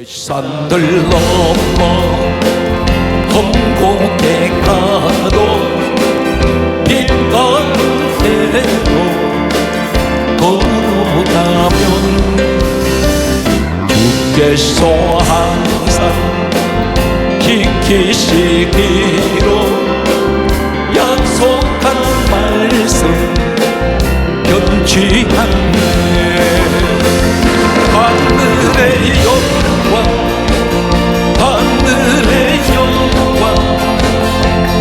산들 넘어 험곡에 가도 빛나는 대로 걸어가면 주께서 항상 지키시기로 약속한 말씀 변치 않네. 하늘의 영광 하늘의 영광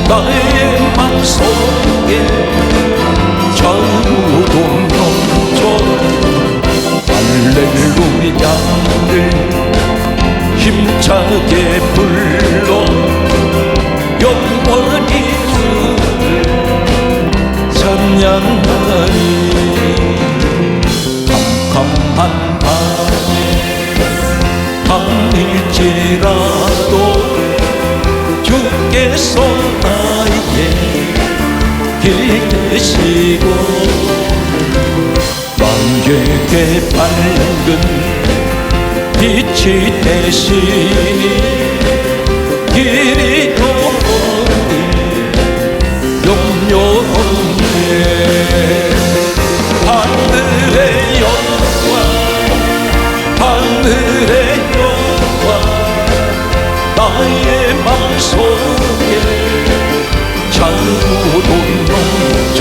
나의 맘속에 자유도 넘쳐 할렐루야를 힘차게 불러 영원히 주를 찬양하리. 캄캄한 밤에 밤일지라도 주께서 나에게 길 계시고 나에게 밝은 빛이 되시니 길이 너머니 염려 없네. 하늘의 영광 하늘의 영광 나의 맘속에 자유도 넘쳐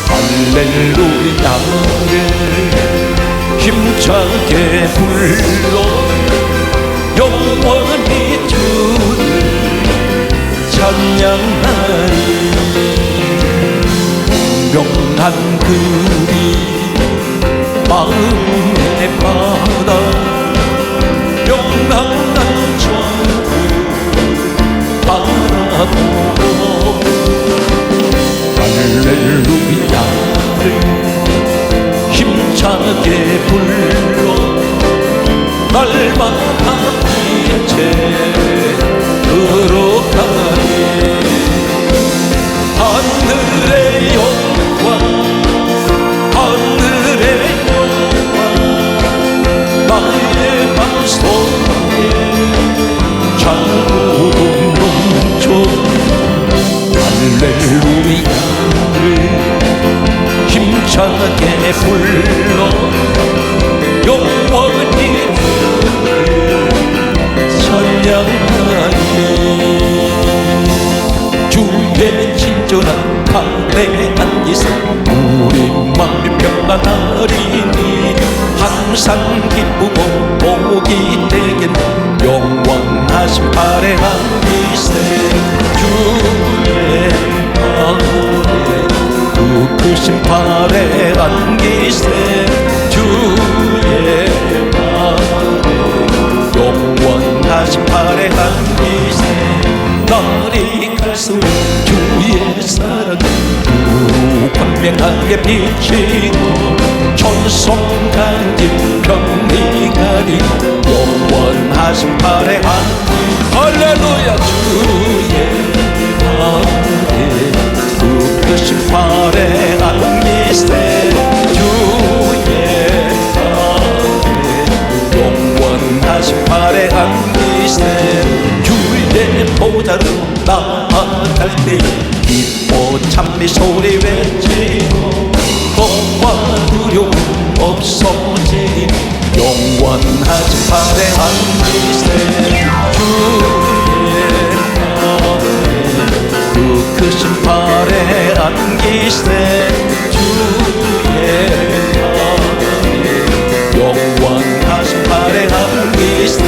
할렐루야를 힘차게 불러 영원히 주를 찬양하리. 명한 그리 마음의 바다 영원한 천국 바라보고 할렐루야를 힘차게 불러 날마다 이제 걸어가네. 하늘의 영광 하늘의 영광 나의 맘속에 자유도 넘쳐 할렐루야를 힘차게 불러 영원히 주를 찬양하리. 주의 친절한 가운데 앉으사 우리 마음이 평안하리니 항상 기쁘고 복이 되겠네. 영원하신 발에 앉으세 주의 마음에 그 크신 발에 안기세 주의 마음에 영원하신 발에 안기세. 날이 갈수록 주의 사랑은 광명하게 비치고 천성간지 병이 가리 영원하신 발에 안기. 할렐루야. 주의 마음에 그 크신 발에 안기세 주의 마음에 영원하신 발에 안기세. 주의 보좌로 나아갈 때 기뻐 찬미 소리 외치고 겁과 두려움 없어지니 영원하신 발에 안기세 주의 마음에 그 크신 발에 안기세 주의 마음에 영원하신 발에 안기세.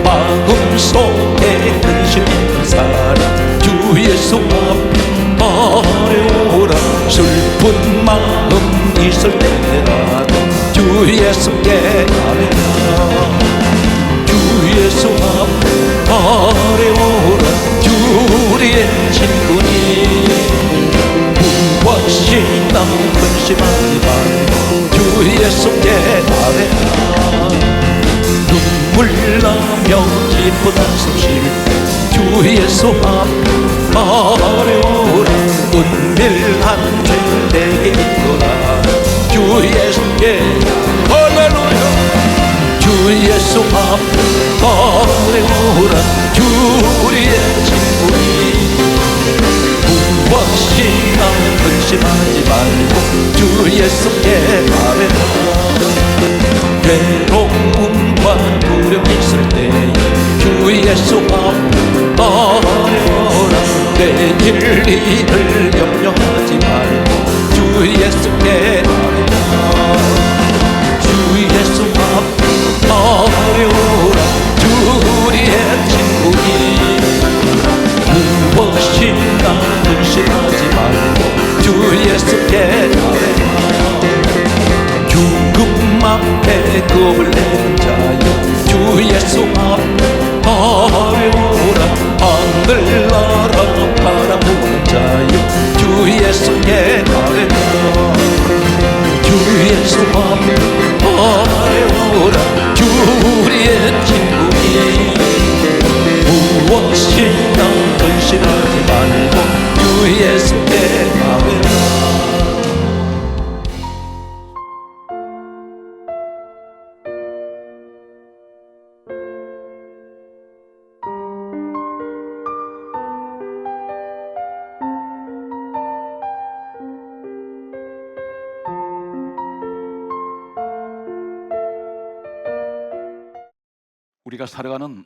마음속에 근심 있는 사람 주 예수 앞에 아뢰오라. 슬픈 마음 있을 때라도 주 예수께 아뢰라. 주 예수 앞에 아뢰오라. 주 우리의 친구니 무엇이나 근심하지 말고 주 예수께 아뢰라. 눈물 나며 기쁜 한숨 쉴 주 예수 앞에 아뢰오라. 은밀한 죄 내게 있노라. 주 예수께 할렐루야. 주 예수 앞에 앞에 오라 주의 친구니 무엇이나 근심하지 말고 주 예수께 아뢰라 괴로움과 두려움 있을 때에 주 예수 앞에 아뢰라 내일 일을 염려하지 말고 주 예수께 아뢰라 주 예수 앞에 아뢰오라 주의 친구니 무엇이나 근심하지 말고 주 예수께 아뢰라 죽음 앞에 겁을 내는 자여 주 예수 앞에 아뢰오라 하늘나라 바라보는 자여 주 예수께 아뢰라 주 예수 앞에 아뢰오라 주의 친구니 무엇이나 근심하지 말고 주 예수께 아뢰라 우리가 살아가는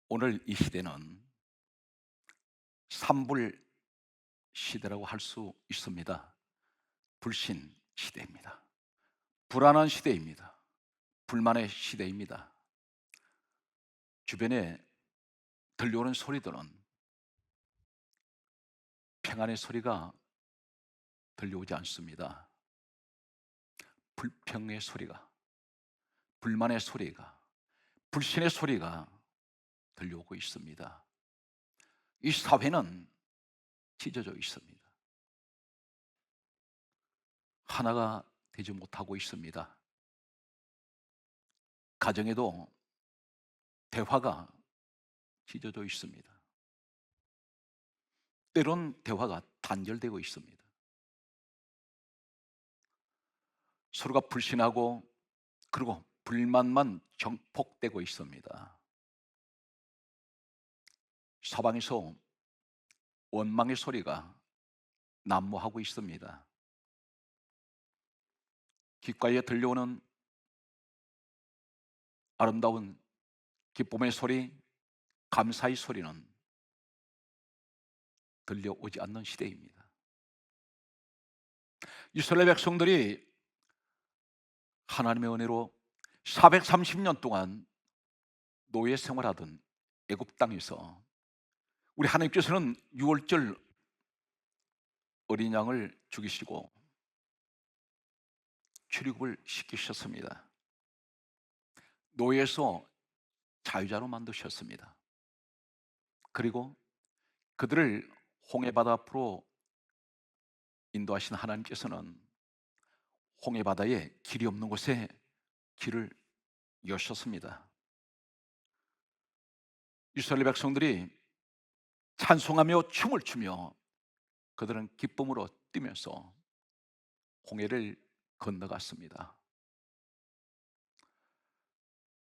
오늘 이 시대는 산불 시대라고 할 수 있습니다. 불신 시대입니다. 불안한 시대입니다. 불만의 시대입니다. 주변에 들려오는 소리들은 평안의 소리가 들려오지 않습니다. 불평의 소리가, 불만의 소리가, 불신의 소리가 들려오고 있습니다. 이 사회는 찢어져 있습니다. 하나가 되지 못하고 있습니다. 가정에도 대화가 찢어져 있습니다. 때론 대화가 단절되고 있습니다. 서로가 불신하고 그리고 불만만 정폭되고 있습니다. 사방에서 원망의 소리가 난무하고 있습니다. 귓가에 들려오는 아름다운 기쁨의 소리, 감사의 소리는 들려오지 않는 시대입니다. 이스라엘 백성들이 하나님의 은혜로 430년 동안 노예 생활하던 애굽 땅에서 우리 하나님께서는 유월절 어린 양을 죽이시고 출애굽을 시키셨습니다. 노예에서 자유자로 만드셨습니다. 그리고 그들을 홍해바다 앞으로 인도하신 하나님께서는 홍해바다에 길이 없는 곳에 길을 여셨습니다. 이스라엘 백성들이 찬송하며 춤을 추며 그들은 기쁨으로 뛰면서 홍해를 건너갔습니다.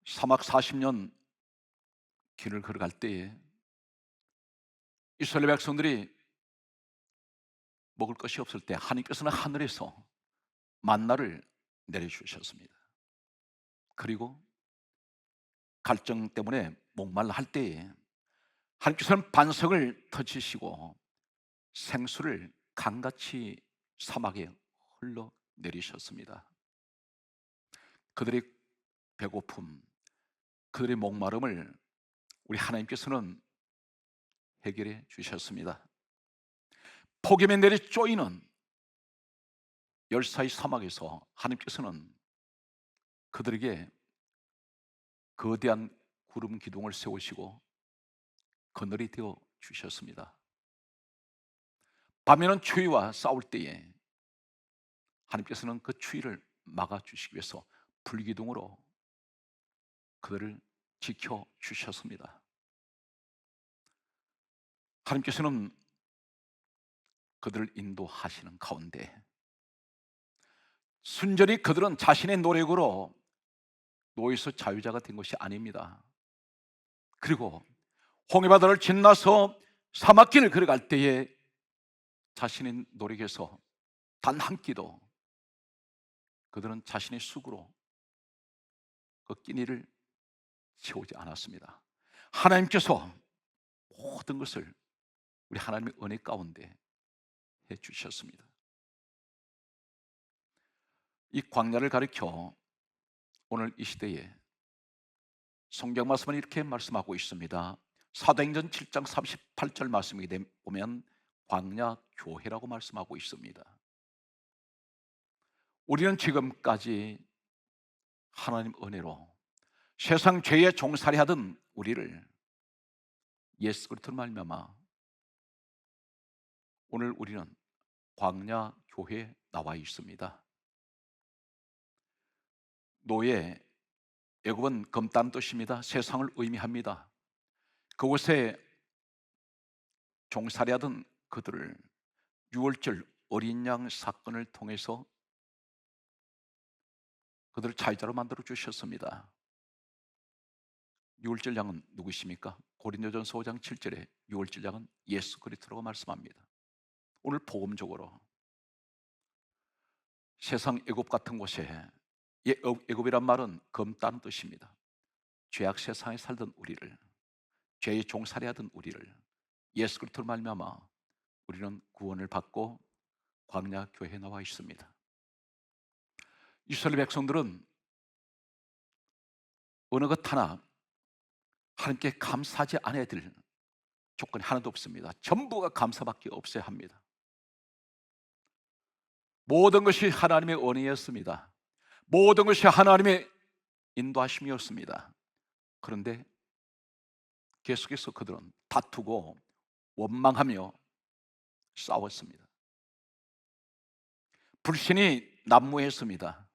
사막 40년 길을 걸어갈 때에 이스라엘 백성들이 먹을 것이 없을 때 하나님께서는 하늘에서 만나를 내려주셨습니다. 그리고 갈증 때문에 목말라 할 때에 하나님께서는 반석을 터치시고 생수를 강같이 사막에 흘러내리셨습니다. 그들의 배고픔, 그들의 목마름을 우리 하나님께서는 해결해 주셨습니다. 폭염에 내리 쪼이는 열사의 사막에서 하나님께서는 그들에게 거대한 구름 기둥을 세우시고 그늘이 되어 주셨습니다. 밤에는 추위와 싸울 때에 하나님께서는 그 추위를 막아주시기 위해서 불기둥으로 그들을 지켜주셨습니다. 하나님께서는 그들을 인도하시는 가운데 순전히 그들은 자신의 노력으로 노예에서 자유자가 된 것이 아닙니다. 그리고 홍해바다를 지나서 사막길을 걸어갈 때에 자신의 노력에서 단 한 끼도 그들은 자신의 숙으로 그 끼니를 채우지 않았습니다. 하나님께서 모든 것을 우리 하나님의 은혜 가운데 해 주셨습니다. 이 광야를 가리켜 오늘 이 시대에 성경 말씀은 이렇게 말씀하고 있습니다. 사도행전 7장 38절 말씀에 보면 광야 교회라고 말씀하고 있습니다. 우리는 지금까지 하나님 은혜로 세상 죄에 종살이 하던 우리를 예수 그리스도로 말미암아 오늘 우리는 광야 교회에 나와 있습니다. 노예, 애굽은 검다는 뜻입니다. 세상을 의미합니다. 그곳에 종살이 하던 그들을 유월절 어린 양 사건을 통해서 그들을 자유자로 만들어 주셨습니다. 유월절 양은 누구십니까? 고린도전서 5장 7절에 유월절 양은 예수 그리스도라고 말씀합니다. 오늘 복음적으로 세상 애굽 같은 곳에, 애굽이란 말은 검다는 뜻입니다. 죄악 세상에 살던 우리를, 죄의 종살이 하던 우리를 예수 그리스도로 말미암아 우리는 구원을 받고 광야 교회에 나와 있습니다. 이스라엘 백성들은 어느 것 하나 하나님께 감사하지 않아야 될 조건이 하나도 없습니다. 전부가 감사밖에 없어야 합니다. 모든 것이 하나님의 은혜였습니다. 모든 것이 하나님의 인도하심이었습니다. 그런데 계속해서 그들은 다투고 원망하며 싸웠습니다. 불신이 난무했습니다.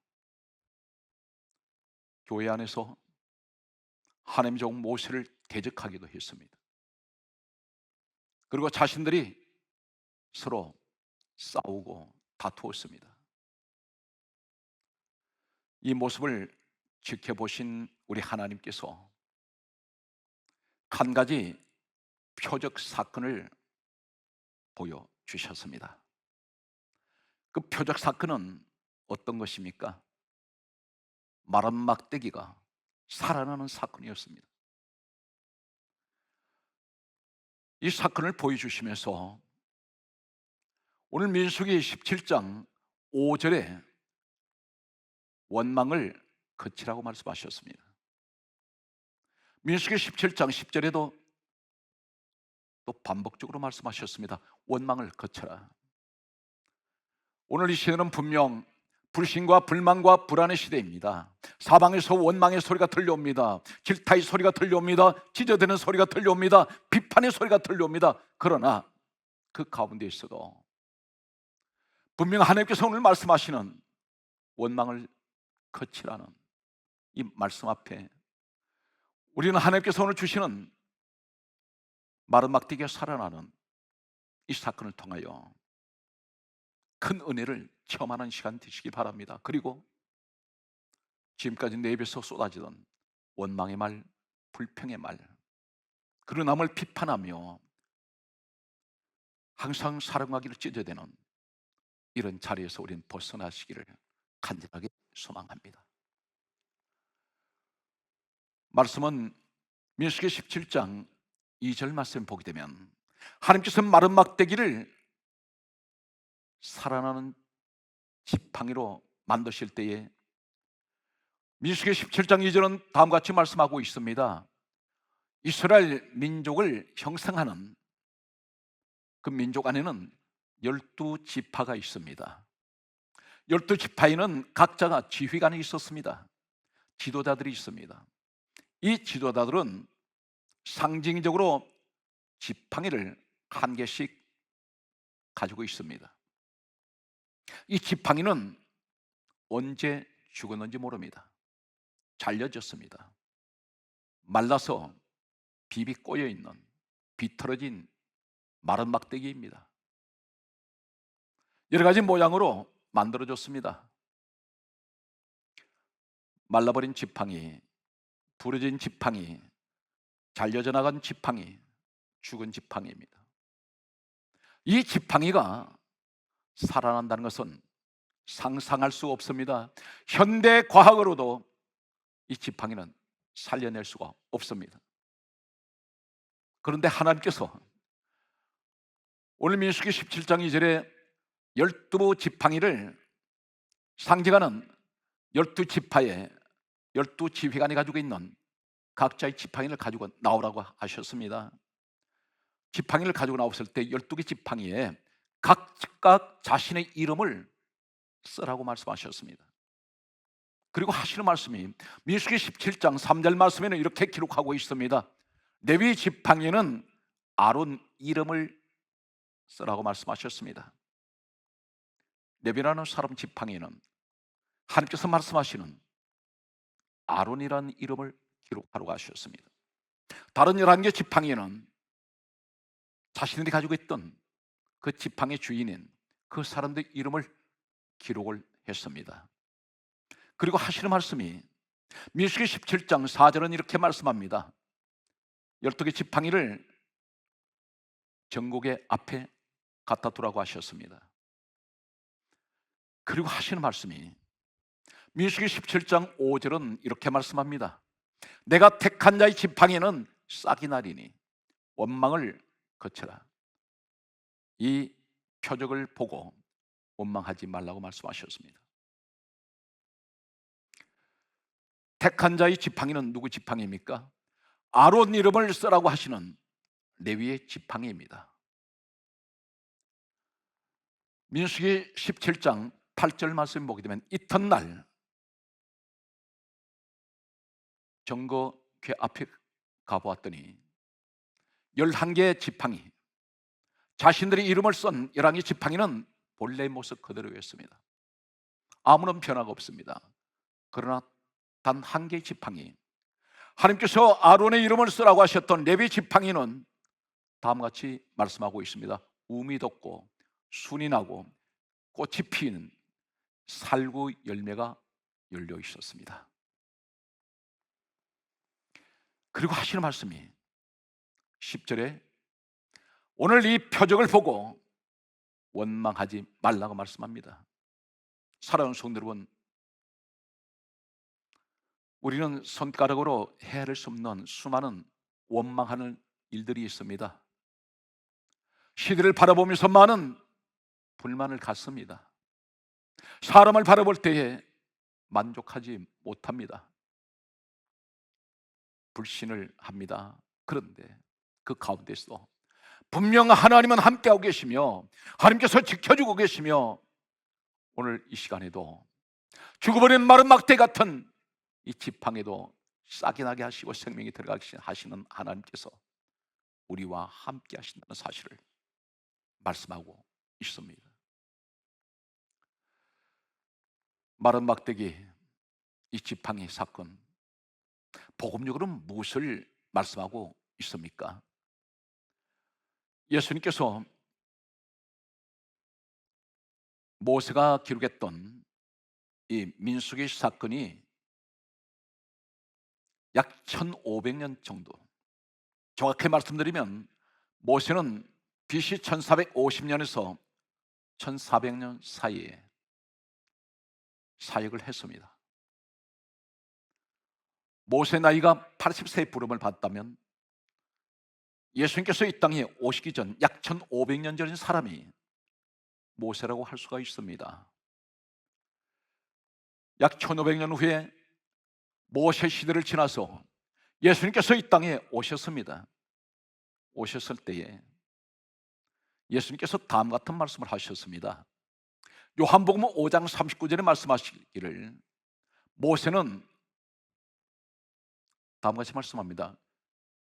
교회 안에서 하나님의 종 모세를 대적하기도 했습니다. 그리고 자신들이 서로 싸우고 다투었습니다. 이 모습을 지켜보신 우리 하나님께서 한 가지 표적 사건을 보여주셨습니다. 그 표적 사건은 어떤 것입니까? 마른 막대기가 살아나는 사건이었습니다. 이 사건을 보여주시면서 오늘 민수기 17장 5절에 원망을 거치라고 말씀하셨습니다. 민수기 17장 10절에도 또 반복적으로 말씀하셨습니다. 원망을 거쳐라. 오늘 이 시대는 분명 불신과 불만과 불안의 시대입니다. 사방에서 원망의 소리가 들려옵니다. 질타의 소리가 들려옵니다. 찢어대는 소리가 들려옵니다. 비판의 소리가 들려옵니다. 그러나 그 가운데 있어도 분명 하나님께서 오늘 말씀하시는 원망을 거치라는 이 말씀 앞에 우리는 하나님께서 오늘 주시는 마른 막대기가 살아나는 이 사건을 통하여 큰 은혜를 체험하는 시간 되시기 바랍니다. 그리고 지금까지 내 입에서 쏟아지던 원망의 말, 불평의 말, 그런 남을 비판하며 항상 사랑하기를 찢어대는 이런 자리에서 우리는 벗어나시기를 간절하게 소망합니다. 말씀은 민수기 17장 2절 말씀 보게 되면 하나님께서 마른 막대기를 살아나는 지팡이로 만드실 때에 민수기 17장 2절은 다음과 같이 말씀하고 있습니다. 이스라엘 민족을 형성하는 그 민족 안에는 12지파가 있습니다. 12지파에는 각자가 지휘관이 있었습니다. 지도자들이 있습니다. 이 지도자들은 상징적으로 지팡이를 한 개씩 가지고 있습니다. 이 지팡이는 언제 죽었는지 모릅니다. 잘려졌습니다. 말라서 비비 꼬여있는 비틀어진 마른 막대기입니다. 여러 가지 모양으로 만들어졌습니다. 말라버린 지팡이, 부러진 지팡이, 잘려져 나간 지팡이, 죽은 지팡이입니다. 이 지팡이가 살아난다는 것은 상상할 수 없습니다. 현대 과학으로도 이 지팡이는 살려낼 수가 없습니다. 그런데 하나님께서 오늘 민수기 17장 2절에 12지팡이를 상징하는 12지파의 12지휘관이 가지고 있는 각자의 지팡이를 가지고 나오라고 하셨습니다. 지팡이를 가지고 나왔을 때 12개 지팡이에 각각 자신의 이름을 쓰라고 말씀하셨습니다. 그리고 하시는 말씀이 민수기 17장 3절 말씀에는 이렇게 기록하고 있습니다. 레위 지팡이는 아론 이름을 쓰라고 말씀하셨습니다. 레위라는 사람 지팡이는 하나님께서 말씀하시는 아론이라는 이름을 기록하라고 하셨습니다. 다른 11개 지팡이는 자신들이 가지고 있던 그 지팡이 주인인 그 사람들 이름을 기록을 했습니다. 그리고 하시는 말씀이 민수기 17장 4절은 이렇게 말씀합니다. 12개 지팡이를 전곡의 앞에 갖다 두라고 하셨습니다. 그리고 하시는 말씀이 민수기 17장 5절은 이렇게 말씀합니다. 내가 택한 자의 지팡이는 싹이 나리니 원망을 거쳐라. 이 표적을 보고 원망하지 말라고 말씀하셨습니다. 택한 자의 지팡이는 누구 지팡이입니까? 아론 이름을 쓰라고 하시는 레위의 지팡이입니다. 민수기 17장 8절 말씀 보게 되면 이튿날 정거궤 앞에 가보았더니 11개의 지팡이, 자신들의 이름을 쓴 11개 지팡이는 본래의 모습 그대로였습니다. 아무런 변화가 없습니다. 그러나 단 한 개의 지팡이, 하나님께서 아론의 이름을 쓰라고 하셨던 레위 지팡이는 다음과 같이 말씀하고 있습니다. 움이 돋고 순이 나고 꽃이 피는 살구 열매가 열려 있었습니다. 그리고 하시는 말씀이 10절에 오늘 이 표적을 보고 원망하지 말라고 말씀합니다. 사랑하는 성도 여러분, 우리는 손가락으로 헤아릴 수 없는 수많은 원망하는 일들이 있습니다. 시대를 바라보면서 많은 불만을 갖습니다. 사람을 바라볼 때에 만족하지 못합니다. 불신을 합니다. 그런데 그 가운데서 분명 하나님은 함께하고 계시며 하나님께서 지켜주고 계시며 오늘 이 시간에도 죽어버린 마른 막대 같은 이 지팡이도 싹이 나게 하시고 생명이 들어가게 하시는 하나님께서 우리와 함께 하신다는 사실을 말씀하고 있습니다. 마른 막대기, 이 지팡이 사건, 복음적으로는 무엇을 말씀하고 있습니까? 예수님께서 모세가 기록했던 이 민수기 사건이 약 1500년 정도, 정확히 말씀드리면 모세는 BC 1450년에서 1400년 사이에 사역을 했습니다. 모세 나이가 80세의 부름을 받았다면 예수님께서 이 땅에 오시기 전 약 1500년 전인 사람이 모세라고 할 수가 있습니다. 약 1500년 후에 모세 시대를 지나서 예수님께서 이 땅에 오셨습니다. 오셨을 때에 예수님께서 다음 같은 말씀을 하셨습니다. 요한복음 5장 39절에 말씀하시기를 모세는 다음과 같이 말씀합니다.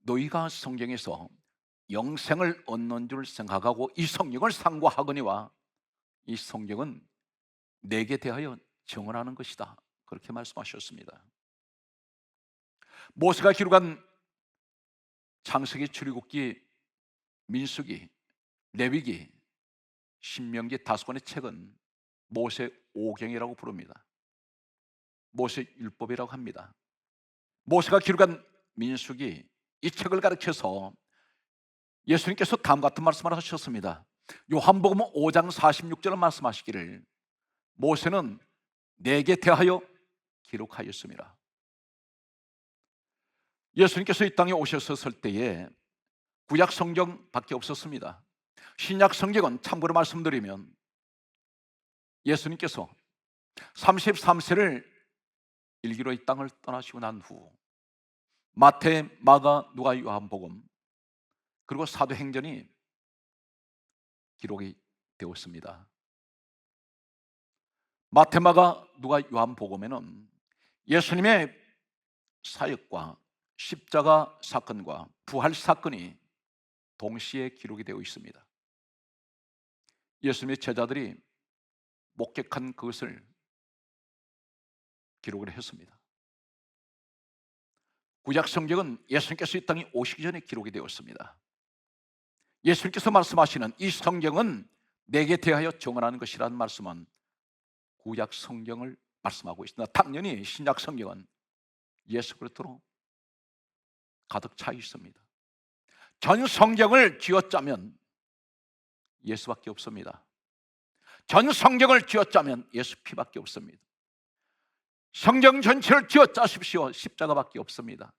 너희가 성경에서 영생을 얻는 줄 생각하고 이 성경을 상고하거니와 이 성경은 내게 대하여 증언하는 것이다. 그렇게 말씀하셨습니다. 모세가 기록한 창세기, 출애굽기, 민수기, 레위기, 신명기 5권의 책은 모세 오경이라고 부릅니다. 모세 율법이라고 합니다. 모세가 기록한 민수기, 이 책을 가르쳐서 예수님께서 다음과 같은 말씀을 하셨습니다. 요한복음 5장 46절을 말씀하시기를 모세는 내게 대하여 기록하였습니다. 예수님께서 이 땅에 오셨을 때에 구약 성경밖에 없었습니다. 신약 성경은 참고로 말씀드리면 예수님께서 33세를 일기로 이 땅을 떠나시고 난 후 마태, 마가, 누가, 요한복음 그리고 사도행전이 기록이 되었습니다. 마태, 마가, 누가, 요한복음에는 예수님의 사역과 십자가 사건과 부활 사건이 동시에 기록이 되어 있습니다. 예수님의 제자들이 목격한 그것을 기록을 했습니다. 구약 성경은 예수님께서 이 땅에 오시기 전에 기록이 되었습니다. 예수님께서 말씀하시는 이 성경은 내게 대하여 정언하는 것이라는 말씀은 구약 성경을 말씀하고 있습니다. 당연히 신약 성경은 예수 그리스도로 가득 차 있습니다. 전 성경을 쥐어짜면 예수밖에 없습니다. 전 성경을 쥐어짜면 예수 피밖에 없습니다. 성경 전체를 쥐어짜십시오. 십자가밖에 없습니다.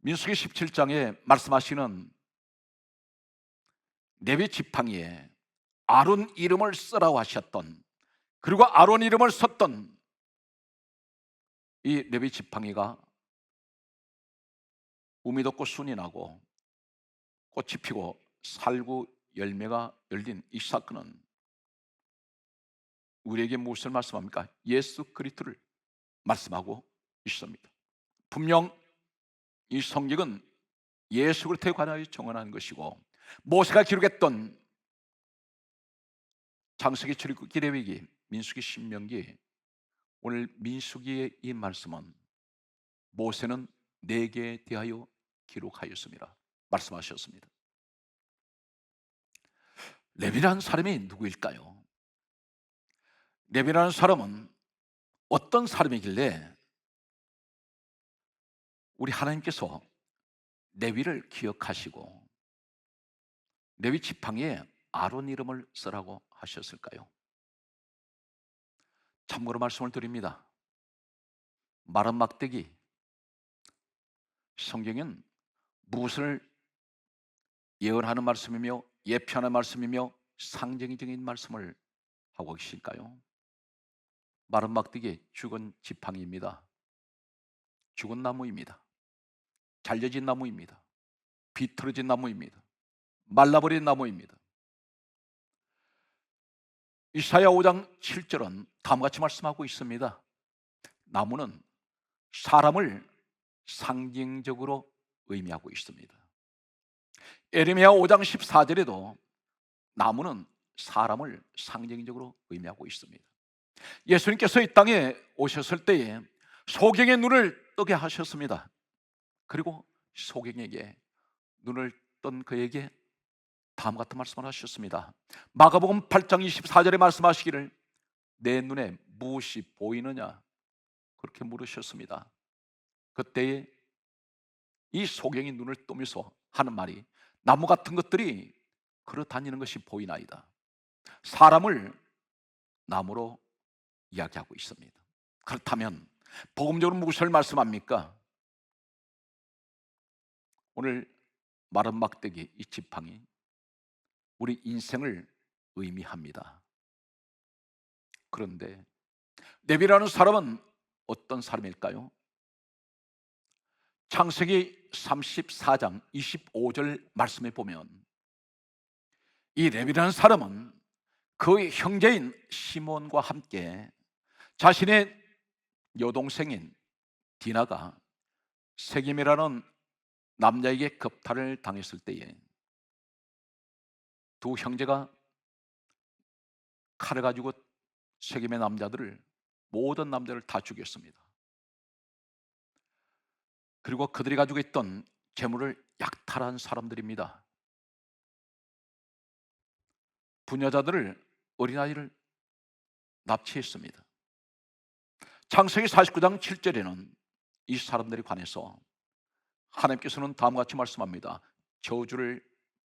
민수기 17장에 말씀하시는 레위 지팡이에 아론 이름을 쓰라고 하셨던, 그리고 아론 이름을 썼던 이 레위 지팡이가 우미 돋고 순이 나고 꽃이 피고 살구 열매가 열린 이 사건은 우리에게 무엇을 말씀합니까? 예수 그리스도를 말씀하고 있습니다. 분명 이 성경은 예수 그리스도에 관하여 정언한 것이고, 모세가 기록했던 창세기, 출애굽기, 레위기, 민수기, 신명기, 오늘 민수기의 이 말씀은 모세는 내게 대하여 기록하였습니다 말씀하셨습니다. 레위라는 사람이 누구일까요? 레위라는 사람은 어떤 사람이길래 우리 하나님께서 레위를 기억하시고 레위 지팡이에 아론 이름을 쓰라고 하셨을까요? 참고로 말씀을 드립니다. 마른 막대기, 성경은 무엇을 예언하는 말씀이며 예표하는 말씀이며 상징적인 말씀을 하고 계실까요? 마른 막대기, 죽은 지팡이입니다. 죽은 나무입니다. 잘려진 나무입니다. 비틀어진 나무입니다. 말라버린 나무입니다. 이사야 5장 7절은 다음과 같이 말씀하고 있습니다. 나무는 사람을 상징적으로 의미하고 있습니다. 에레미야 5장 14절에도 나무는 사람을 상징적으로 의미하고 있습니다. 예수님께서 이 땅에 오셨을 때에 소경의 눈을 뜨게 하셨습니다. 그리고 소경에게 눈을 뜬 그에게 다음 같은 말씀을 하셨습니다. 마가복음 8장 24절에 말씀하시기를 내 눈에 무엇이 보이느냐 그렇게 물으셨습니다. 그때에 이 소경이 눈을 뜨면서 하는 말이 나무 같은 것들이 걸어 다니는 것이 보이나이다. 사람을 나무로 이야기하고 있습니다. 그렇다면 복음적으로 무엇을 말씀합니까? 오늘 마른 막대기, 이 지팡이 우리 인생을 의미합니다. 그런데 레위라는 사람은 어떤 사람일까요? 창세기 34장 25절 말씀에 보면 이 레위라는 사람은 그의 형제인 시몬과 함께 자신의 여동생인 디나가 세겜이라는 남자에게 겁탈을 당했을 때에 두 형제가 칼을 가지고 세겜의 남자들을, 모든 남자를 다 죽였습니다. 그리고 그들이 가지고 있던 재물을 약탈한 사람들입니다. 부녀자들을, 어린아이를 납치했습니다. 창세기 49장 7절에는 이 사람들에 관해서 하나님께서는 다음과 같이 말씀합니다. 저주를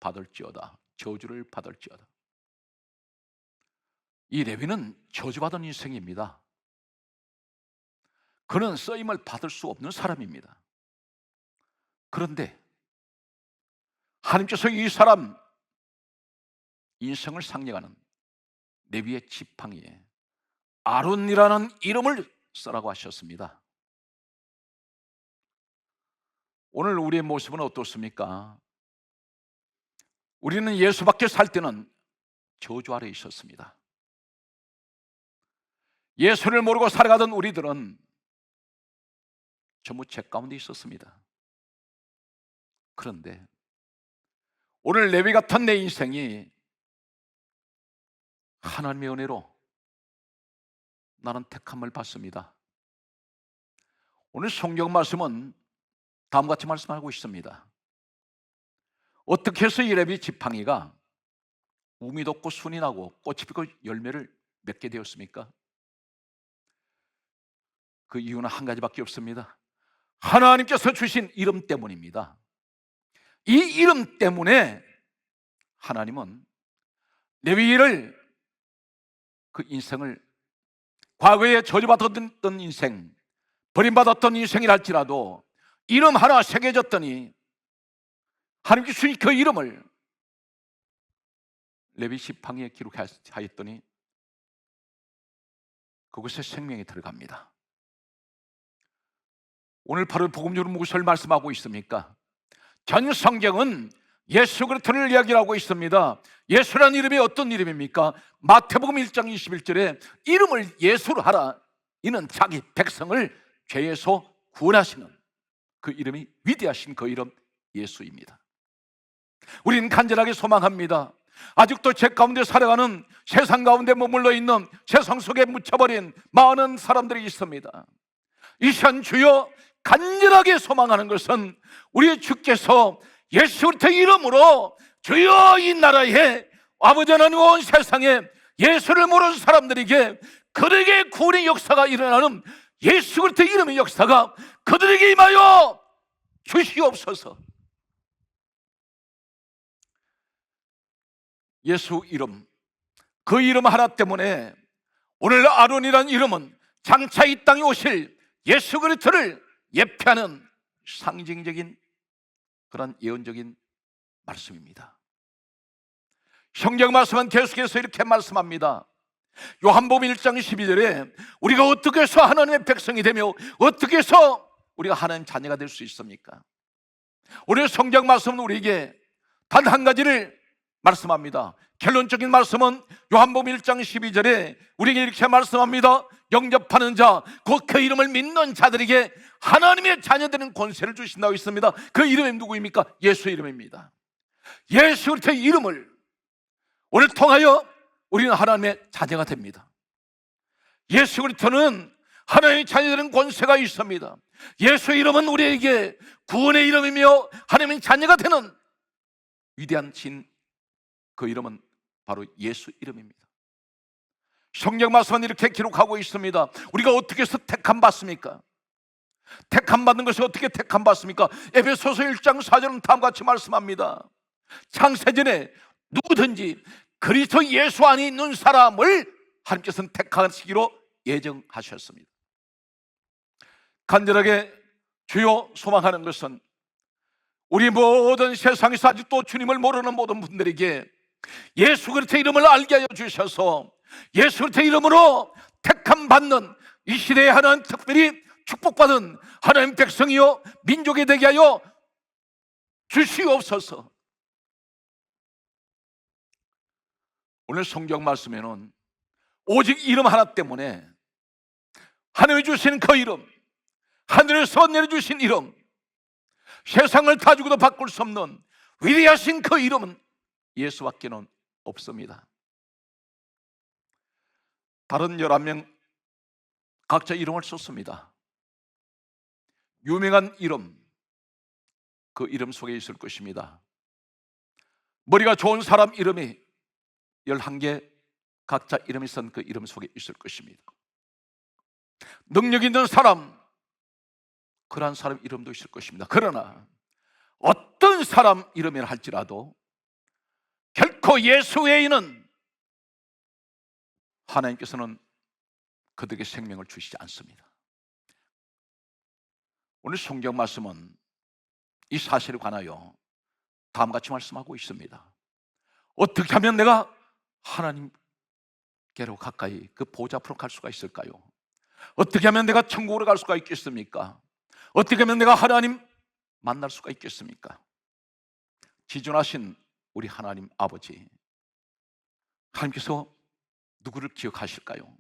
받을지어다. 저주를 받을지어다. 이 레위는 저주받은 인생입니다. 그는 쓰임을 받을 수 없는 사람입니다. 그런데 하나님께서 이 사람 인생을 상징하는 레위의 지팡이에 아론이라는 이름을 써라고 하셨습니다. 오늘 우리의 모습은 어떻습니까? 우리는 예수 밖에 살 때는 저주 아래 있었습니다. 예수를 모르고 살아가던 우리들은 전부 죄 가운데 있었습니다. 그런데 오늘 레위 같은 내 인생이 하나님의 은혜로 나는 택함을 받습니다. 오늘 성경 말씀은 다음과 같이 말씀하고 있습니다. 어떻게 해서 이 레위 지팡이가 우미 돋고 순이 나고 꽃이 피고 열매를 맺게 되었습니까? 그 이유는 한 가지밖에 없습니다. 하나님께서 주신 이름 때문입니다. 이 이름 때문에 하나님은 레위를 그 인생을 과거에 저주받았던 인생, 버림받았던 인생이랄지라도 이름 하나 새겨졌더니 하나님께서 주신 그 이름을 레위 지팡이에 기록하였더니 그곳에 생명이 들어갑니다. 오늘 바로 복음적으로 무엇을 말씀하고 있습니까? 전 성경은 예수 그리스도를 이야기하고 있습니다. 예수라는 이름이 어떤 이름입니까? 마태복음 1장 21절에 이름을 예수로 하라. 이는 자기 백성을 죄에서 구원하시는 그 이름이 위대하신 그 이름 예수입니다. 우리는 간절하게 소망합니다. 아직도 죄 가운데 살아가는, 세상 가운데 머물러 있는, 세상 속에 묻혀버린 많은 사람들이 있습니다. 이 시간 주여 간절하게 소망하는 것은 우리 주께서 예수 그리스도의 이름으로 주여 이 나라에 아버지 하나님 온 세상에 예수를 모르는 사람들에게 그들에게 구원의 역사가 일어나는 예수 그리스도의 이름의 역사가 그들에게 임하여 주시옵소서. 예수 이름, 그 이름 하나 때문에 오늘 아론이라는 이름은 장차 이 땅에 오실 예수 그리스도를 예표하는 상징적인 그런 예언적인 말씀입니다. 성경 말씀은 계속해서 이렇게 말씀합니다. 요한복음 1장 12절에 우리가 어떻게 해서 하나님의 백성이 되며 어떻게 해서 우리가 하나님 자녀가 될 수 있습니까? 오늘 성경 말씀은 우리에게 단 한 가지를 말씀합니다. 결론적인 말씀은 요한복음 1장 12절에 우리에게 이렇게 말씀합니다. 영접하는 자, 곧 그 이름을 믿는 자들에게 하나님의 자녀되는 권세를 주신다고 있습니다. 그 이름이 누구입니까? 예수 이름입니다. 예수 그리스도의 이름을 오늘 통하여 우리는 하나님의 자녀가 됩니다. 예수 그리스도는 하나님의 자녀되는 권세가 있습니다. 예수 이름은 우리에게 구원의 이름이며 하나님의 자녀가 되는 위대한 신, 그 이름은 바로 예수 이름입니다. 성경 말씀은 이렇게 기록하고 있습니다. 우리가 어떻게 해서 택함 받습니까? 택함 받는 것이 어떻게 택함 받습니까? 에베소서 1장 4절은 다음과 같이 말씀합니다. 창세전에 누구든지 그리스도 예수 안에 있는 사람을 하나님께서는 택하시기로 예정하셨습니다. 간절하게 주여 소망하는 것은 우리 모든 세상에서 아직도 주님을 모르는 모든 분들에게 예수 그리스도의 이름을 알게 하여 주셔서 예수 그리스도의 이름으로 택함 받는 이 시대에 하나님 특별히 축복받은 하나님 백성이요 민족이 되게 하여 주시옵소서. 오늘 성경 말씀에는 오직 이름 하나 때문에 하나님이 주신 그 이름, 하늘에서 내려주신 이름, 세상을 다 주고도 바꿀 수 없는 위대하신 그 이름은 예수밖에는 없습니다. 다른 11명 각자 이름을 썼습니다. 유명한 이름, 그 이름 속에 있을 것입니다. 머리가 좋은 사람 이름이 11개 각자 이름이 쓴 그 이름 속에 있을 것입니다. 능력 있는 사람, 그러한 사람 이름도 있을 것입니다. 그러나 어떤 사람 이름이라 할지라도 결코 예수 외에는 하나님께서는 그들에게 생명을 주시지 않습니다. 오늘 성경 말씀은 이 사실에 관하여 다음과 같이 말씀하고 있습니다. 어떻게 하면 내가 하나님께로 가까이 그 보좌 앞으로 갈 수가 있을까요? 어떻게 하면 내가 천국으로 갈 수가 있겠습니까? 어떻게 하면 내가 하나님 만날 수가 있겠습니까? 지존하신 우리 하나님 아버지, 하나님께서 누구를 기억하실까요?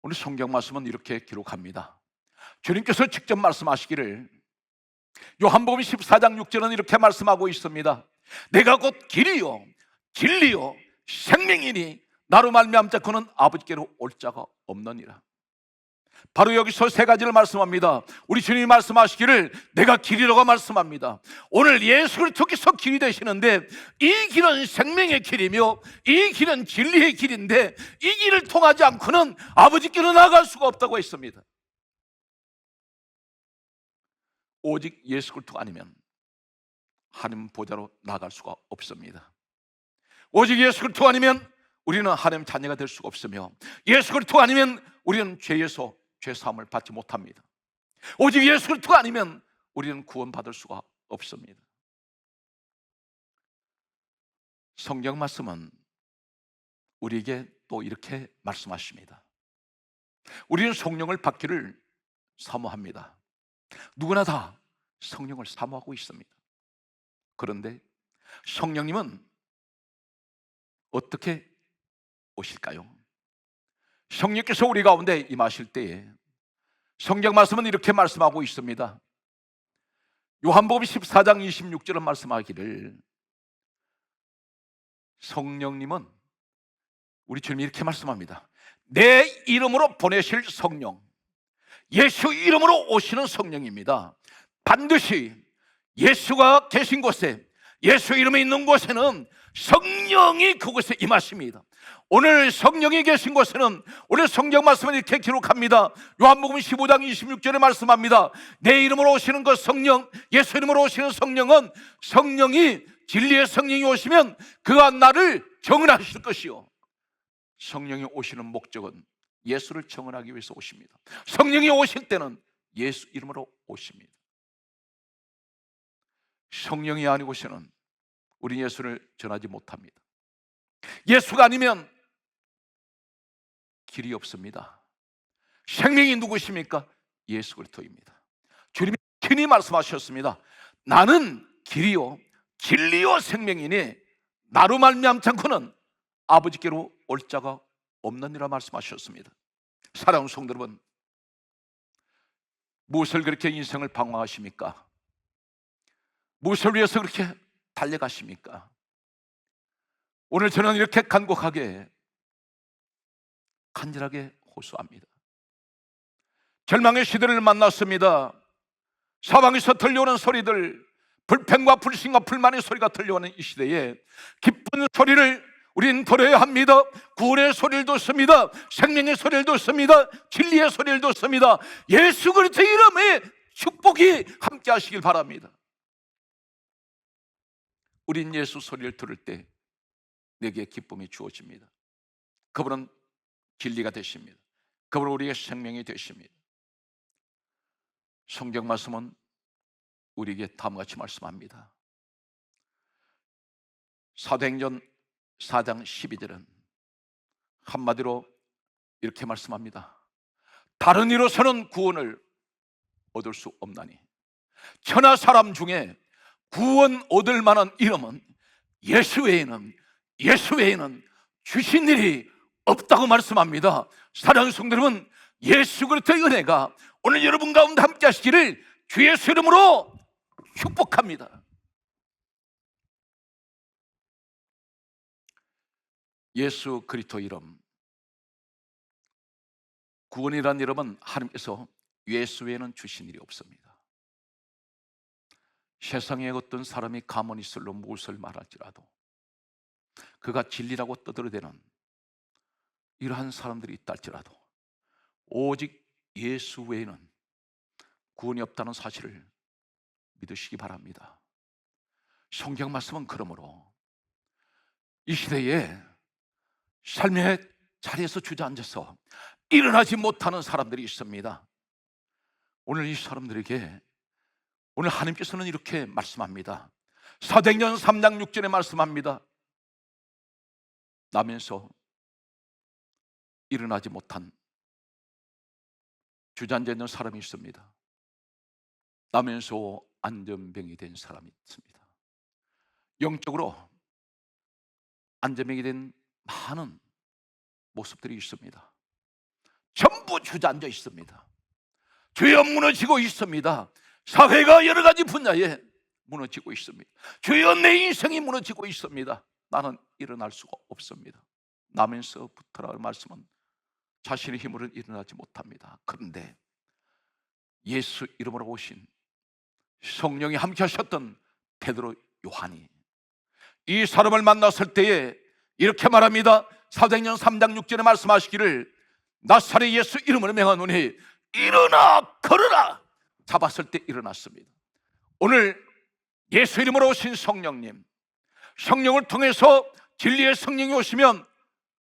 오늘 성경 말씀은 이렇게 기록합니다. 주님께서 직접 말씀하시기를 요한복음 14장 6절은 이렇게 말씀하고 있습니다. 내가 곧 길이요 진리요 생명이니 나로 말미암자 그는 아버지께로 올 자가 없느니라. 바로 여기서 세 가지를 말씀합니다. 우리 주님이 말씀하시기를 내가 길이라고 말씀합니다. 오늘 예수 그리스도께서 길이 되시는데 이 길은 생명의 길이며 이 길은 진리의 길인데 이 길을 통하지 않고는 아버지께로 나아갈 수가 없다고 했습니다. 오직 예수 그리스도 아니면 하나님 보좌로 나아갈 수가 없습니다. 오직 예수 그리스도 아니면 우리는 하나님 자녀가 될 수가 없으며 예수 그리스도 아니면 우리는 죄에서 죄사함을 받지 못합니다. 오직 예수 그리스도가 아니면 우리는 구원받을 수가 없습니다. 성경 말씀은 우리에게 또 이렇게 말씀하십니다. 우리는 성령을 받기를 사모합니다. 누구나 다 성령을 사모하고 있습니다. 그런데 성령님은 어떻게 오실까요? 성령께서 우리 가운데 임하실 때에 성경 말씀은 이렇게 말씀하고 있습니다. 요한복음 14장 26절은 말씀하기를 성령님은 우리 주님이 이렇게 말씀합니다. 내 이름으로 보내실 성령, 예수 이름으로 오시는 성령입니다. 반드시 예수가 계신 곳에, 예수 이름이 있는 곳에는 성령이 그곳에 임하십니다. 오늘 성령이 계신 곳에는 오늘 성경 말씀은 이렇게 기록합니다. 요한복음 15장 26절에 말씀합니다. 내 이름으로 오시는 그 성령, 예수 이름으로 오시는 성령은 성령이 진리의 성령이 오시면 그가 나를 정언하실 것이요. 성령이 오시는 목적은 예수를 정언하기 위해서 오십니다. 성령이 오실 때는 예수 이름으로 오십니다. 성령이 아니고서는 우리 예수를 전하지 못합니다. 예수가 아니면 길이 없습니다. 생명이 누구십니까? 예수 그리스도입니다. 주님이 친히 말씀하셨습니다. 나는 길이요 진리요 생명이니 나로 말미암지 않고는 아버지께로 올 자가 없느니라 말씀하셨습니다. 사랑하는 성도 여러분, 무엇을 그렇게 인생을 방황하십니까? 무엇을 위해서 그렇게 달려가십니까? 오늘 저는 이렇게 간곡하게 간절하게 호소합니다. 절망의 시대를 만났습니다. 사방에서 들려오는 소리들, 불평과 불신과 불만의 소리가 들려오는 이 시대에 기쁜 소리를 우리는 들어야 합니다. 구원의 소리를 듣습니다. 생명의 소리를 듣습니다. 진리의 소리를 듣습니다. 예수 그리스도의 이름에 축복이 함께 하시길 바랍니다. 우린 예수 소리를 들을 때 내게 기쁨이 주어집니다. 그분은 진리가 되십니다. 그분은 우리의 생명이 되십니다. 성경 말씀은 우리에게 다음과 같이 말씀합니다. 사도행전 4장 12절은 한마디로 이렇게 말씀합니다. 다른 이로서는 구원을 얻을 수 없나니 천하 사람 중에 구원 얻을 만한 이름은 예수 외에는 주신 일이 없다고 말씀합니다. 사랑하는 성도 여러분, 예수 그리스도의 은혜가 오늘 여러분 가운데 함께 하시기를 주 예수 이름으로 축복합니다. 예수 그리스도 이름, 구원이라는 이름은 하나님께서 예수 외에는 주신 일이 없습니다. 세상에 어떤 사람이 가만히 있을로 무엇을 말할지라도 그가 진리라고 떠들어대는 이러한 사람들이 있다 할지라도 오직 예수 외에는 구원이 없다는 사실을 믿으시기 바랍니다. 성경 말씀은 그러므로 이 시대에 삶의 자리에서 주저앉아서 일어나지 못하는 사람들이 있습니다. 오늘 이 사람들에게 오늘 하나님께서는 이렇게 말씀합니다. 사도행전 3장 6절에 말씀합니다. 나면서 일어나지 못한 주저앉아 있는 사람이 있습니다. 나면서 안전병이 된 사람이 있습니다. 영적으로 안전병이 된 많은 모습들이 있습니다. 전부 주저앉아 있습니다. 죄업 무너지고 있습니다. 사회가 여러 가지 분야에 무너지고 있습니다. 주여 내 인생이 무너지고 있습니다. 나는 일어날 수가 없습니다. 나면서 붙어라는 말씀은 자신의 힘으로는 일어나지 못합니다. 그런데 예수 이름으로 오신 성령이 함께 하셨던 베드로 요한이 이 사람을 만났을 때에 이렇게 말합니다. 사도행전 3장 6절에 말씀하시기를 나사렛 예수 이름으로 명하노니 일어나 걸으라. 잡았을 때 일어났습니다. 오늘 예수 이름으로 오신 성령님, 성령을 통해서 진리의 성령이 오시면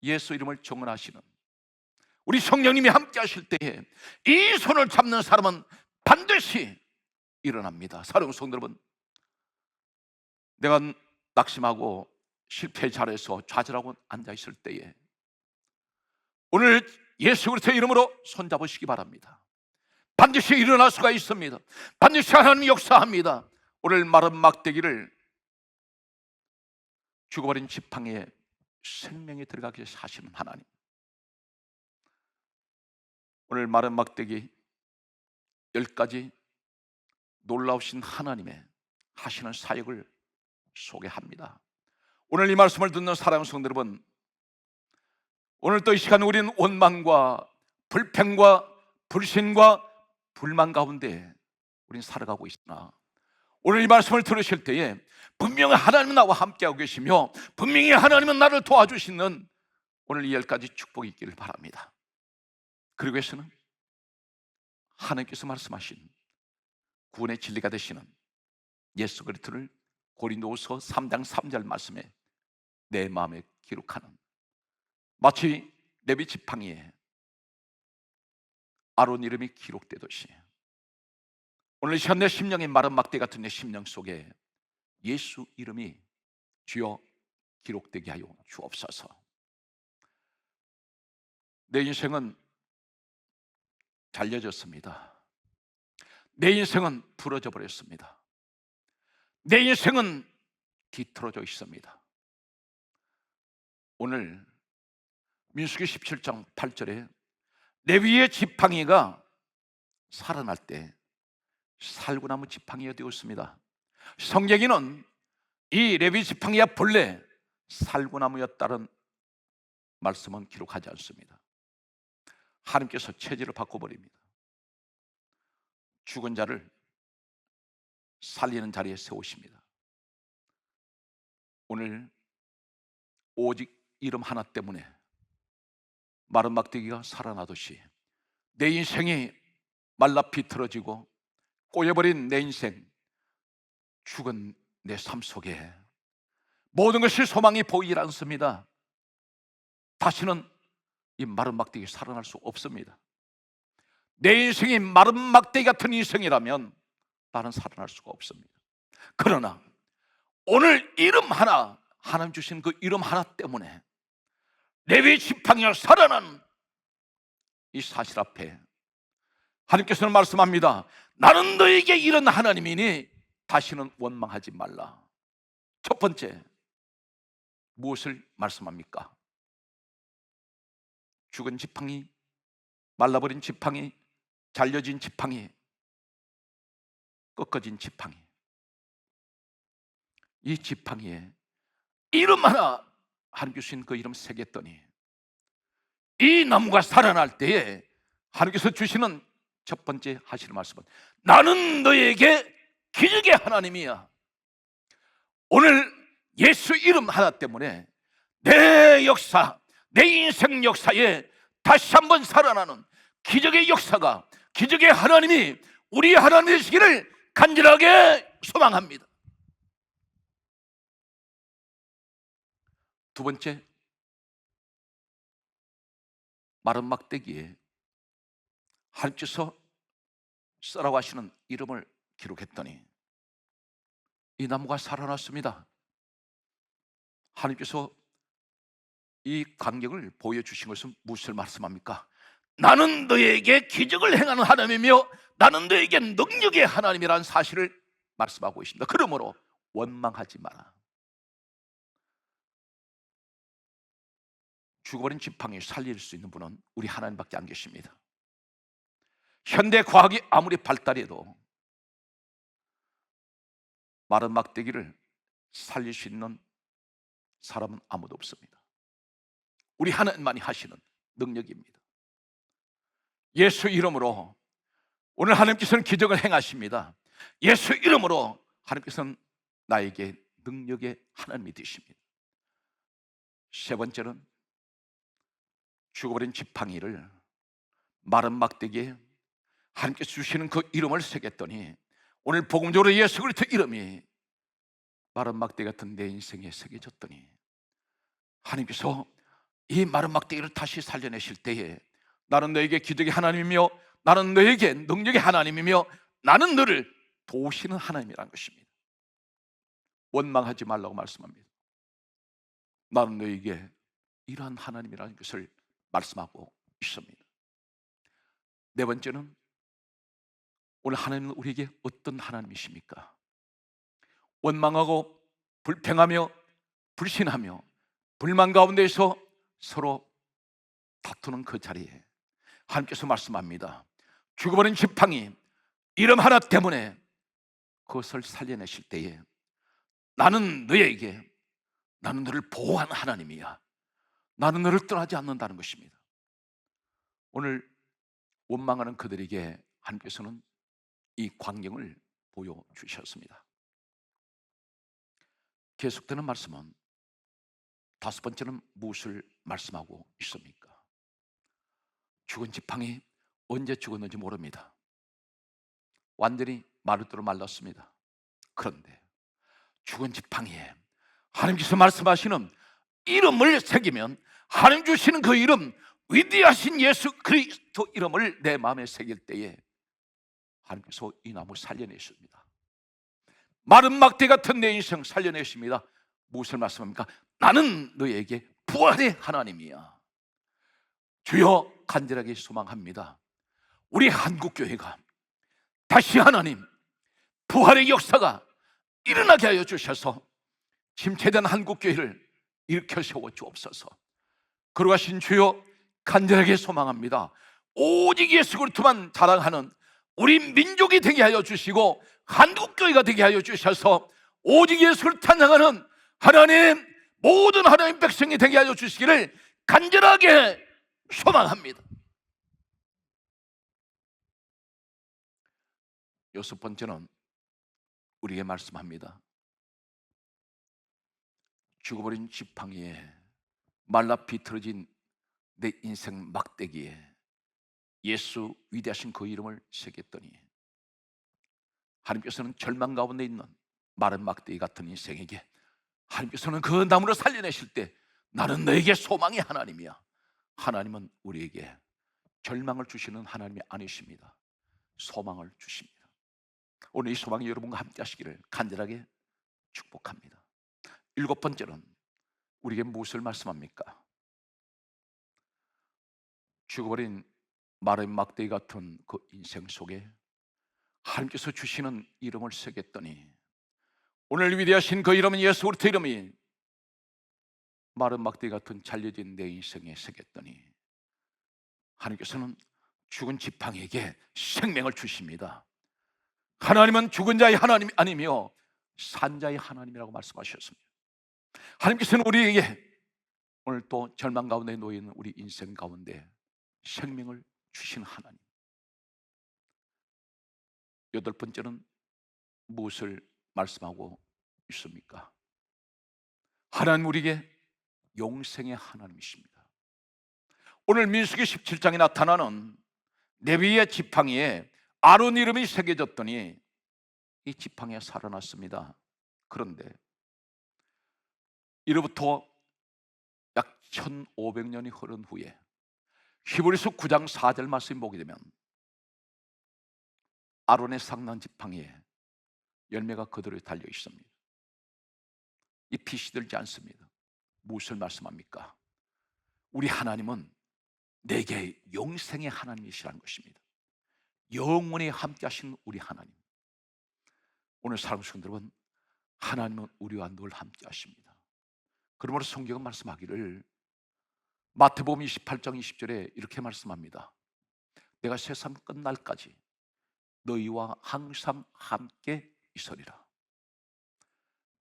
예수 이름을 증언하시는 우리 성령님이 함께 하실 때에 이 손을 잡는 사람은 반드시 일어납니다. 사랑하는 성도 여러분, 내가 낙심하고 실패 자리에서 좌절하고 앉아있을 때에 오늘 예수 그리스도의 이름으로 손잡으시기 바랍니다. 반드시 일어날 수가 있습니다. 반드시 하나님이 역사합니다. 오늘 마른 막대기를 죽어버린 지팡이에 생명이 들어가기 위해서 하시는 하나님, 오늘 마른 막대기 10가지 놀라우신 하나님의 하시는 사역을 소개합니다. 오늘 이 말씀을 듣는 사랑하는 성도 여러분, 오늘 또 이 시간 우리는 원망과 불평과 불신과 불만 가운데 우리는 살아가고 있으나 오늘 이 말씀을 들으실 때에 분명히 하나님은 나와 함께하고 계시며 분명히 하나님은 나를 도와주시는 오늘 이 10가지 축복이 있기를 바랍니다. 그리고 해서는 하나님께서 말씀하신 구원의 진리가 되시는 예수 그리스도를 고린도후서 3장 3절 말씀에 내 마음에 기록하는, 마치 레위 지팡이에 아론 이름이 기록되듯이 오늘 이 시간 내 심령의 마른 막대 같은 내 심령 속에 예수 이름이 주여 기록되게 하여 주옵소서. 내 인생은 잘려졌습니다. 내 인생은 부러져 버렸습니다. 내 인생은 뒤틀어져 있습니다. 오늘 민수기 17장 8절에 레위의 지팡이가 살아날 때 살구나무 지팡이가 되었습니다. 성경에는 이 레위 지팡이가 본래 살구나무였다는 말씀은 기록하지 않습니다. 하나님께서 체질을 바꿔버립니다. 죽은 자를 살리는 자리에 세우십니다. 오늘 오직 이름 하나 때문에 마른 막대기가 살아나듯이 내 인생이 말라 비틀어지고 꼬여버린 내 인생, 죽은 내 삶 속에 모든 것이 소망이 보이질 않습니다. 다시는 이 마른 막대기 살아날 수 없습니다. 내 인생이 마른 막대기 같은 인생이라면 나는 살아날 수가 없습니다. 그러나 오늘 이름 하나, 하나님 주신 그 이름 하나 때문에 레위 지팡이가 살아난 이 사실 앞에 하나님께서는 말씀합니다. 나는 너에게 이런 하나님이니 다시는 원망하지 말라. 첫 번째, 무엇을 말씀합니까? 죽은 지팡이, 말라버린 지팡이, 잘려진 지팡이, 꺾어진 지팡이, 이 지팡이에 이름 하나 하나님 주신 그 이름 새겼더니 이 나무가 살아날 때에 하나님께서 주시는 첫 번째 하시는 말씀은 나는 너에게 기적의 하나님이야. 오늘 예수 이름 하나 때문에 내 역사, 내 인생 역사에 다시 한번 살아나는 기적의 역사가, 기적의 하나님이 우리 하나님 되시기를 간절하게 소망합니다. 두 번째, 마른 막대기에 하나님께서 쓰라고 하시는 이름을 기록했더니 이 나무가 살아났습니다. 하나님께서 이 광경을 보여주신 것은 무엇을 말씀합니까? 나는 너에게 기적을 행하는 하나님이며 나는 너에게 능력의 하나님이라는 사실을 말씀하고 있습니다. 그러므로 원망하지 마라. 죽어버린 지팡이 살릴 수 있는 분은 우리 하나님밖에 안 계십니다. 현대 과학이 아무리 발달해도 마른 막대기를 살릴 수 있는 사람은 아무도 없습니다. 우리 하나님만이 하시는 능력입니다. 예수 이름으로 오늘 하나님께서는 기적을 행하십니다. 예수 이름으로 하나님께서는 나에게 능력의 하나님이 되십니다. 세 번째는 죽어버린 지팡이를 마른 막대기에 하나님께서 주시는 그 이름을 새겼더니 오늘 복음적으로 예수 그리스도 이름이 마른 막대기 같은 내 인생에 새겨졌더니 하나님께서 이 마른 막대기를 다시 살려내실 때에 나는 너에게 기적의 하나님이며 나는 너에게 능력의 하나님이며 나는 너를 도우시는 하나님이라는 것입니다. 원망하지 말라고 말씀합니다. 나는 너에게 이러한 하나님이라는 것을 말씀하고 있습니다. 네 번째는 오늘 하나님은 우리에게 어떤 하나님이십니까? 원망하고 불평하며 불신하며 불만 가운데에서 서로 다투는 그 자리에 하나님께서 말씀합니다. 죽어버린 지팡이 이름 하나 때문에 그것을 살려내실 때에 나는 너를 보호하는 하나님이야. 나는 너를 떠나지 않는다는 것입니다. 오늘 원망하는 그들에게 하나님께서는 이 광경을 보여주셨습니다. 계속되는 말씀은 다섯 번째는 무엇을 말씀하고 있습니까? 죽은 지팡이 언제 죽었는지 모릅니다. 완전히 마르도록 말랐습니다. 그런데 죽은 지팡이에 하나님께서 말씀하시는 이름을 새기면 하나님 주시는 그 이름 위대하신 예수 그리스도 이름을 내 마음에 새길 때에 하나님께서 이 나무 살려내십니다. 마른 막대 같은 내 인생 살려내십니다. 무엇을 말씀합니까? 나는 너에게 부활의 하나님이야. 주여 간절하게 소망합니다. 우리 한국교회가 다시 하나님 부활의 역사가 일어나게 하여 주셔서 침체된 한국교회를 일으켜 세워 주옵소서. 그러하신 주여 간절하게 소망합니다. 오직 예수 그리스도만 자랑하는 우리 민족이 되게 하여 주시고 한국교회가 되게 하여 주셔서 오직 예수를 찬양하는 하나님 모든 하나님 백성이 되게 하여 주시기를 간절하게 소망합니다. 여섯 번째는 우리에게 말씀합니다. 죽어버린 지팡이에 말라 비틀어진 내 인생 막대기에 예수 위대하신 그 이름을 새겼더니 하나님께서는 절망 가운데 있는 마른 막대기 같은 인생에게 하나님께서는 그 나무를 살려내실 때 나는 너에게 소망의 하나님이야. 하나님은 우리에게 절망을 주시는 하나님이 아니십니다. 소망을 주십니다. 오늘 이 소망이 여러분과 함께 하시기를 간절하게 축복합니다. 일곱 번째는 우리에게 무엇을 말씀합니까? 죽어버린 마른 막대기 같은 그 인생 속에 하나님께서 주시는 이름을 새겼더니 오늘 위대하신 그 이름은 예수 그리스도 이름이 마른 막대기 같은 잘려진 내 인생에 새겼더니 하나님께서는 죽은 지팡이에게 생명을 주십니다. 하나님은 죽은 자의 하나님이 아니며 산 자의 하나님이라고 말씀하셨습니다. 하나님께서는 우리에게 오늘 또 절망 가운데 놓여 있는 우리 인생 가운데 생명을 주시는 하나님. 여덟 번째는 무엇을 말씀하고 있습니까? 하나님 우리에게 영생의 하나님이십니다. 오늘 민수기 17장에 나타나는 레위의 지팡이에 아론 이름이 새겨졌더니 이 지팡이가 살아났습니다. 그런데 이로부터 약 1500년이 흐른 후에 히브리서 9장 4절 말씀 보게 되면 아론의 상난 지팡이에 열매가 그대로 달려 있습니다. 이 빛이 들지 않습니다. 무엇을 말씀합니까? 우리 하나님은 내게 영생의 하나님이시라는 것입니다. 영원히 함께 하신 우리 하나님. 오늘 사랑하는 성도 여러분, 하나님은 우리와 늘 함께 하십니다. 그러므로 성경은 말씀하기를 마태복음 28장 20절에 이렇게 말씀합니다. 내가 세상 끝날까지 너희와 항상 함께 있으리라.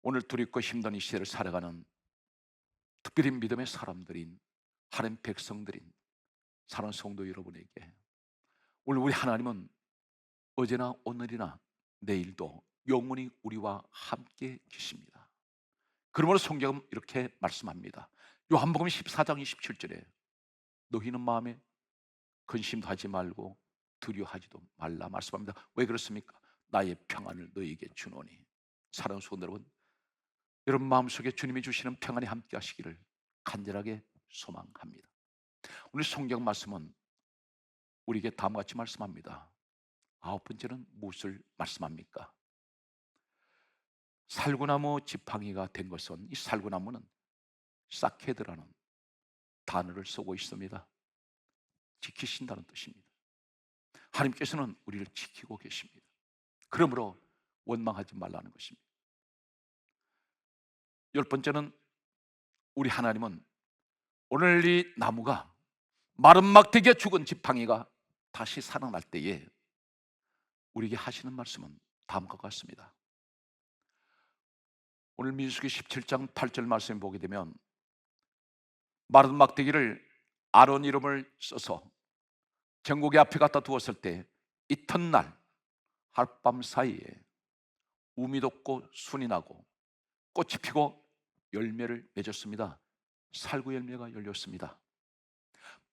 오늘 두렵고 힘든 이 시대를 살아가는 특별히 믿음의 사람들인 하나님 백성들인 사랑하는 성도 여러분에게 오늘 우리 하나님은 어제나 오늘이나 내일도 영원히 우리와 함께 계십니다. 그러므로 성경은 이렇게 말씀합니다. 요한복음 14장 27절에 너희는 마음에 근심도 하지 말고 두려워하지도 말라 말씀합니다. 왜 그렇습니까? 나의 평안을 너희에게 주노니. 사랑하는 성도 여러분, 여러분 마음속에 주님이 주시는 평안이 함께 하시기를 간절하게 소망합니다. 오늘 성경 말씀은 우리에게 다음과 같이 말씀합니다. 아홉 번째는 무엇을 말씀합니까? 살구나무 지팡이가 된 것은 이 살구나무는 사케드라는 단어를 쓰고 있습니다. 지키신다는 뜻입니다. 하나님께서는 우리를 지키고 계십니다. 그러므로 원망하지 말라는 것입니다. 열 번째는 우리 하나님은 오늘 이 나무가 마른 막대기에 죽은 지팡이가 다시 살아날 때에 우리에게 하시는 말씀은 다음과 같습니다. 오늘 민수기 17장 8절 말씀 보게 되면 마른 막대기를 아론 이름을 써서 전곡의 앞에 갖다 두었을 때 이튿날 하룻밤 사이에 우미 돋고 순이 나고 꽃이 피고 열매를 맺었습니다. 살구 열매가 열렸습니다.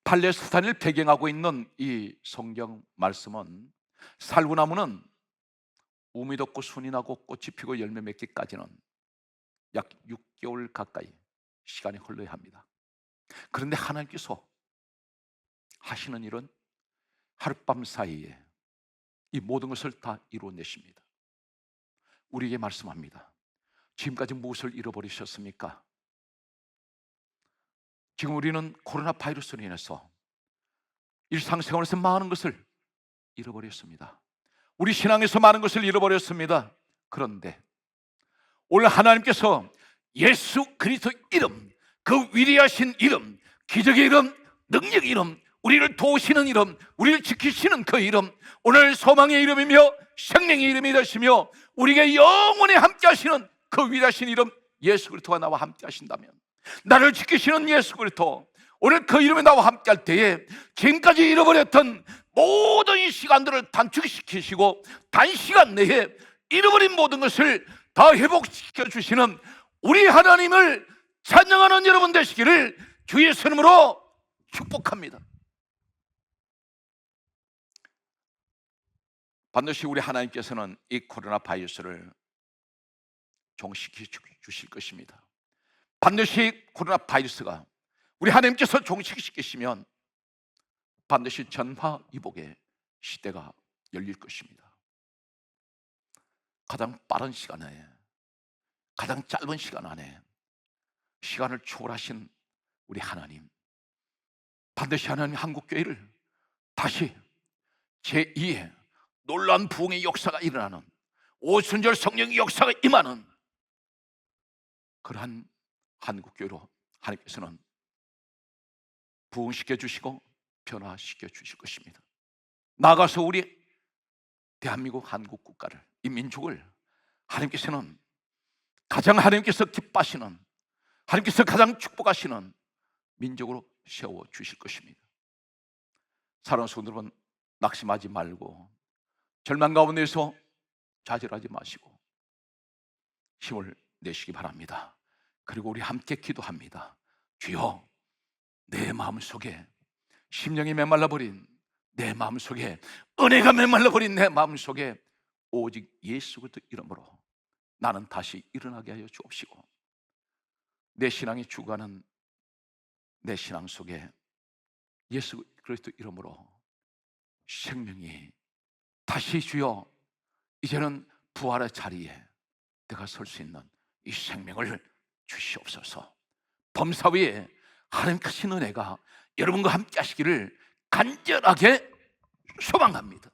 팔레스타인을 배경하고 있는 이 성경 말씀은 살구나무는 우미 돋고 순이 나고 꽃이 피고 열매 맺기까지는 약 6개월 가까이 시간이 흘러야 합니다. 그런데 하나님께서 하시는 일은 하룻밤 사이에 이 모든 것을 다 이루어내십니다. 우리에게 말씀합니다. 지금까지 무엇을 잃어버리셨습니까? 지금 우리는 코로나 바이러스로 인해서 일상생활에서 많은 것을 잃어버렸습니다. 우리 신앙에서 많은 것을 잃어버렸습니다. 그런데 오늘 하나님께서 예수 그리스도 이름, 그 위대하신 이름, 기적의 이름, 능력의 이름, 우리를 도우시는 이름, 우리를 지키시는 그 이름, 오늘 소망의 이름이며 생명의 이름이 되시며 우리에게 영원히 함께 하시는 그 위대하신 이름 예수 그리스도가 나와 함께 하신다면, 나를 지키시는 예수 그리스도, 오늘 그 이름이 나와 함께 할 때에 지금까지 잃어버렸던 모든 이 시간들을 단축시키시고 단시간 내에 잃어버린 모든 것을 다 회복시켜 주시는 우리 하나님을 찬양하는 여러분 되시기를 주의 이름으로 축복합니다. 반드시 우리 하나님께서는 이 코로나 바이러스를 종식시켜 주실 것입니다. 반드시 코로나 바이러스가 우리 하나님께서 종식시키시면 반드시 전화위복의 시대가 열릴 것입니다. 가장 빠른 시간 안에, 가장 짧은 시간 안에 시간을 초월하신 우리 하나님, 반드시 하나님 한국교회를 다시 제2의 놀라운 부흥의 역사가 일어나는, 오순절 성령의 역사가 임하는 그러한 한국교회로 하나님께서는 부흥시켜 주시고 변화시켜 주실 것입니다. 나아가서 우리 대한민국 한국 국가를, 이 민족을 하나님께서는 가장 하나님께서 기뻐하시는, 하나님께서 가장 축복하시는 민족으로 세워 주실 것입니다. 사랑하는 성도 여러분, 낙심하지 말고 절망 가운데서 좌절하지 마시고 힘을 내시기 바랍니다. 그리고 우리 함께 기도합니다. 주여, 내 마음속에 심령이 메말라버린 내 마음속에, 은혜가 메말라 버린 내 마음속에 오직 예수 그리스도 이름으로 나는 다시 일어나게 하여 주옵시고, 내 신앙의 주관은 내 신앙 속에 예수 그리스도 이름으로 생명이 다시, 주여 이제는 부활의 자리에 내가 설 수 있는 이 생명을 주시옵소서. 범사 위에 하나님 크신 은혜가 여러분과 함께 하시기를 간절하게 소망합니다.